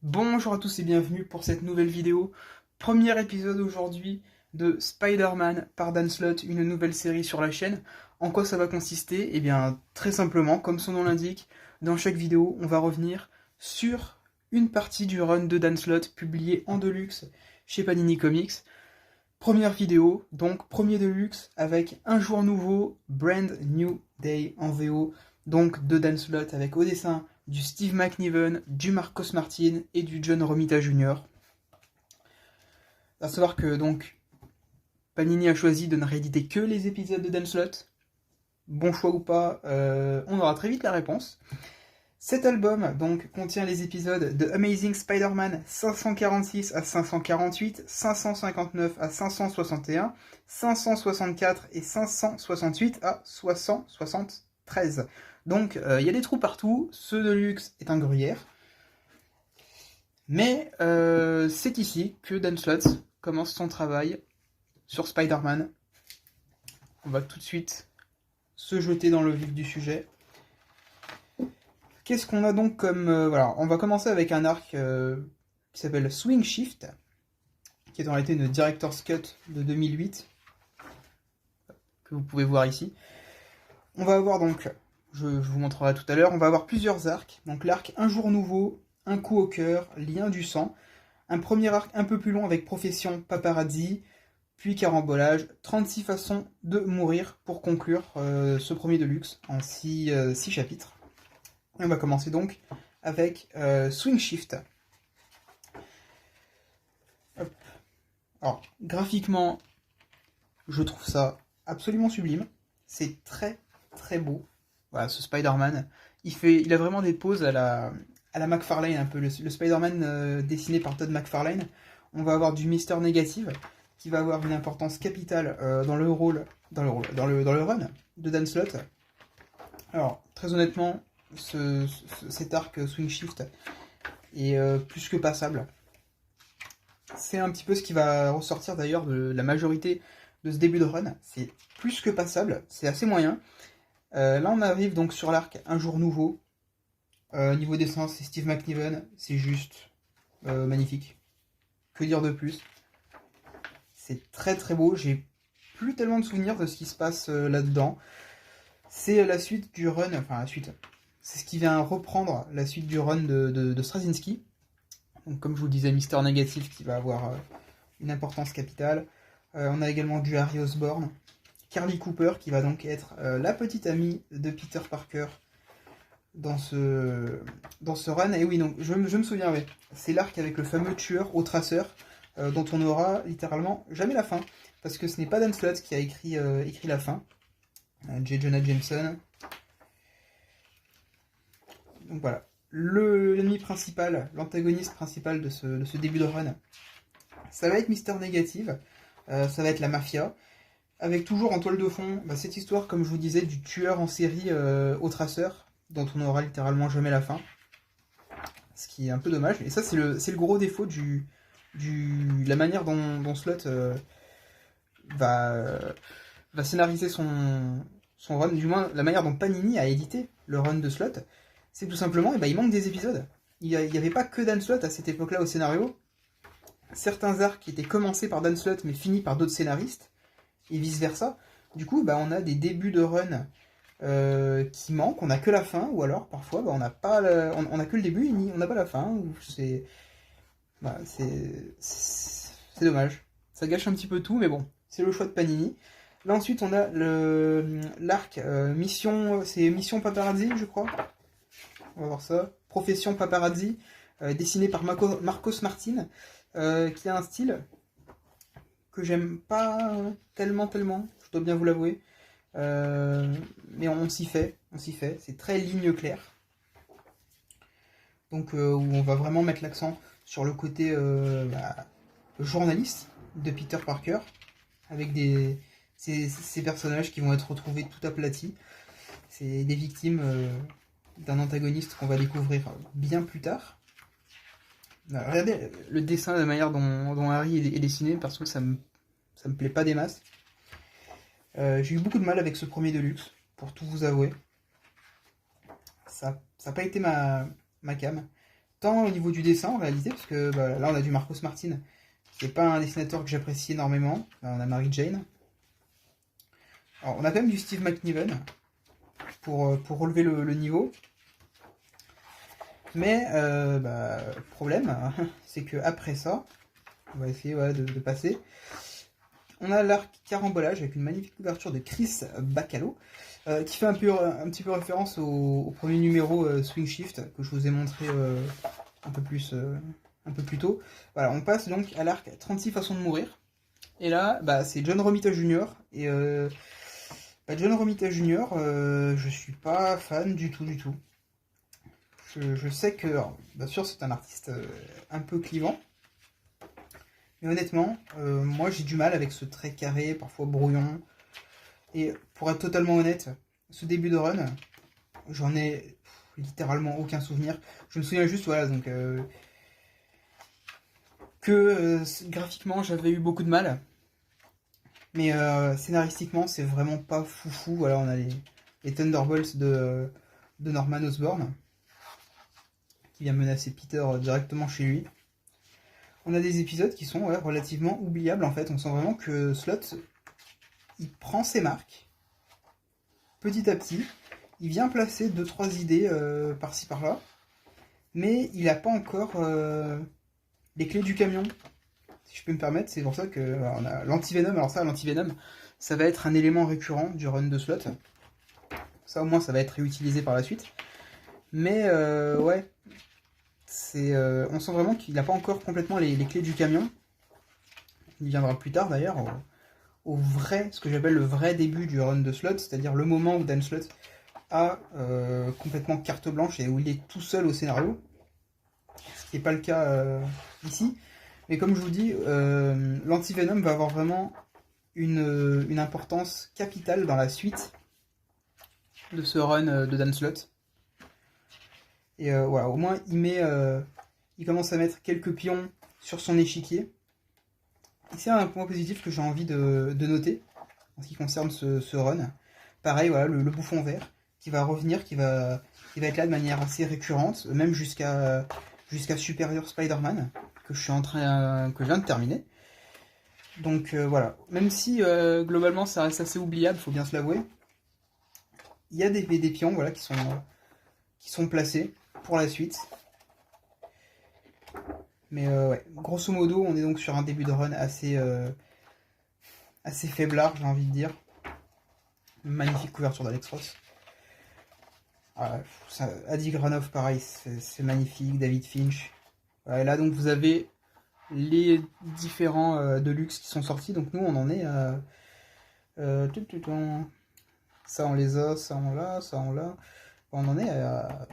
Bonjour à tous et bienvenue pour cette nouvelle vidéo. Premier épisode aujourd'hui de Spider-Man par Dan Slott, une nouvelle série sur la chaîne. En quoi ça va consister? Eh bien, très simplement, comme son nom l'indique, dans chaque vidéo, on va revenir sur une partie du run de Dan Slott publié en deluxe chez Panini Comics. Première vidéo, donc premier deluxe avec un jour nouveau, Brand New Day en VO, donc de Dan Slott avec au dessin du Steve McNiven, du Marcos Martin et du John Romita Jr. À savoir que donc Panini a choisi de ne rééditer que les épisodes de Dan Slott. Bon choix ou pas, on aura très vite la réponse. Cet album donc contient les épisodes de Amazing Spider-Man 546 à 548, 559 à 561, 564 et 568 à 673. Donc il y a des trous partout, ce deluxe est un gruyère. Mais c'est ici que Dan Slott commence son travail sur Spider-Man. On va tout de suite se jeter dans le vif du sujet. Qu'est-ce qu'on a donc comme... voilà, on va commencer avec un arc qui s'appelle Swing Shift, qui est en réalité une Director's Cut de 2008, que vous pouvez voir ici. On va avoir donc, je vous montrerai tout à l'heure, on va avoir plusieurs arcs. Donc l'arc Un jour nouveau, Un coup au cœur, Lien du sang. Un premier arc un peu plus long avec Profession Paparazzi, puis Carambolage, 36 façons de mourir pour conclure ce premier deluxe en 6 chapitres. Et on va commencer donc avec Swing Shift. Hop. Alors, graphiquement, je trouve ça absolument sublime. C'est très très beau. Voilà, ce Spider-Man. Il a vraiment des poses à la McFarlane, un peu. Le Spider-Man dessiné par Todd McFarlane. On va avoir du Mister Négative, qui va avoir une importance capitale dans le run de Dan Slott. Alors, très honnêtement, cet arc Swing Shift est plus que passable. C'est un petit peu ce qui va ressortir d'ailleurs de la majorité de ce début de run. C'est plus que passable, c'est assez moyen. Là on arrive donc sur l'arc Un jour nouveau. Niveau dessin c'est Steve McNiven, c'est juste magnifique. Que dire de plus? C'est très très beau, j'ai plus tellement de souvenirs de ce qui se passe là-dedans. C'est la suite du run, enfin la suite... C'est ce qui vient reprendre la suite du run de Straczynski. Donc, comme je vous le disais, Mister Négatif qui va avoir une importance capitale. On a également du Harry Osborn. Carly Cooper qui va donc être la petite amie de Peter Parker dans ce run. Et oui, donc je me souviens, ouais, c'est l'arc avec le fameux tueur au traceur dont on n'aura littéralement jamais la fin. Parce que ce n'est pas Dan Slott qui a écrit la fin. J. Jonah Jameson. Donc voilà, l'ennemi principal, l'antagoniste principal de ce début de run, ça va être Mister Négative, ça va être la mafia, avec toujours en toile de fond cette histoire, comme je vous disais, du tueur en série au traceur, dont on n'aura littéralement jamais la fin, ce qui est un peu dommage, et ça c'est le gros défaut la manière dont Slott va scénariser son run, du moins la manière dont Panini a édité le run de Slott. C'est tout simplement, il manque des épisodes. Il n'y avait pas que Dan Slott à cette époque-là au scénario. Certains arcs qui étaient commencés par Dan Slott mais finis par d'autres scénaristes, et vice-versa. Du coup, on a des débuts de run qui manquent, on n'a que la fin, ou alors parfois on n'a pas on a que le début, on n'a pas la fin. C'est dommage. Ça gâche un petit peu tout, mais bon, c'est le choix de Panini. Là ensuite on a l'arc c'est Mission Paparazzi, je crois. On va voir ça. Profession Paparazzi, dessiné par Marcos Martin, qui a un style que j'aime pas tellement, je dois bien vous l'avouer. Mais on s'y fait. C'est très ligne claire. Donc où on va vraiment mettre l'accent sur le côté journaliste de Peter Parker, avec ces personnages qui vont être retrouvés tout aplatis. C'est des victimes d'un antagoniste qu'on va découvrir bien plus tard. Alors, regardez le dessin, la manière dont Harry est dessiné, parce que ça me plaît pas des masses. J'ai eu beaucoup de mal avec ce premier deluxe, pour tout vous avouer. Ça n'a pas été ma came. tant au niveau du dessin en réalité, parce que bah, là on a du Marcos Martin, qui n'est pas un dessinateur que j'apprécie énormément. Là, on a Mary Jane. Alors, on a quand même du Steve McNiven pour relever le niveau. Mais bah, problème, c'est que après ça, on va essayer de passer. On a l'arc Carambolage avec une magnifique couverture de Chris Bacalo, qui fait un petit peu référence au premier numéro Swing Shift que je vous ai montré un peu plus tôt. Voilà, on passe donc à l'arc 36 façons de mourir. Et là, bah, c'est John Romita Jr. Et bah, John Romita Jr., je suis pas fan du tout. Je sais que, alors, bien sûr, c'est un artiste un peu clivant. Mais honnêtement, moi j'ai du mal avec ce trait carré, parfois brouillon. Et pour être totalement honnête, ce début de run, j'en ai littéralement aucun souvenir. Je me souviens juste, voilà, donc que graphiquement j'avais eu beaucoup de mal. Mais scénaristiquement, c'est vraiment pas foufou. Voilà, on a les Thunderbolts de Norman Osborn qui vient menacer Peter directement chez lui. On a des épisodes qui sont relativement oubliables en fait. On sent vraiment que Slott, il prend ses marques petit à petit. Il vient placer 2-3 idées par-ci par-là. Mais il n'a pas encore les clés du camion. Si je peux me permettre, c'est pour ça que on a l'antivenom. Alors ça, l'antivenom, ça va être un élément récurrent du run de Slott. Ça au moins, ça va être réutilisé par la suite. Mais ouais. On sent vraiment qu'il n'a pas encore complètement les clés du camion. Il viendra plus tard d'ailleurs au vrai, ce que j'appelle le vrai début du run de Slott, c'est-à-dire le moment où Dan Slott a complètement carte blanche et où il est tout seul au scénario, ce qui n'est pas le cas ici. Mais comme je vous dis, l'antivenom va avoir vraiment une importance capitale dans la suite de ce run de Dan Slott. Et voilà, au moins il commence à mettre quelques pions sur son échiquier. Et c'est un point positif que j'ai envie de noter en ce qui concerne ce run. Pareil, voilà, le bouffon vert qui va revenir, qui va être là de manière assez récurrente, même jusqu'à Superior Spider-Man, que je viens de terminer. Donc voilà, même si globalement ça reste assez oubliable, faut bien se l'avouer, il y a des pions voilà, qui sont placés pour la suite. Mais ouais, grosso modo, on est donc sur un début de run assez faiblard, j'ai envie de dire. Magnifique couverture d'Alex Ross. Adi Granov, pareil, c'est magnifique. David Finch. Voilà, et là, donc, vous avez les différents Deluxe qui sont sortis. Donc, nous, on en est à... ça, on les a, ça, on l'a, ça, on l'a. On en est à...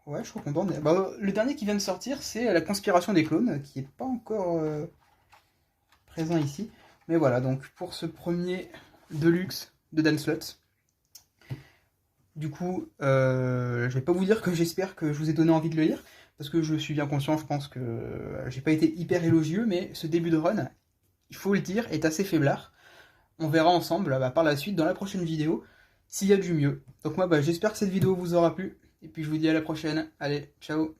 Ouais, je crois qu'on donne. Bah, le dernier qui vient de sortir, c'est La Conspiration des Clones, qui n'est pas encore présent ici. Mais voilà, donc pour ce premier Deluxe de Dan Slott. Du coup, je vais pas vous dire que j'espère que je vous ai donné envie de le lire, parce que je suis bien conscient, je pense que j'ai pas été hyper élogieux, mais ce début de run, il faut le dire, est assez faiblard. On verra ensemble par la suite, dans la prochaine vidéo, s'il y a du mieux. Donc moi, j'espère que cette vidéo vous aura plu. Et puis je vous dis à la prochaine. Allez, ciao!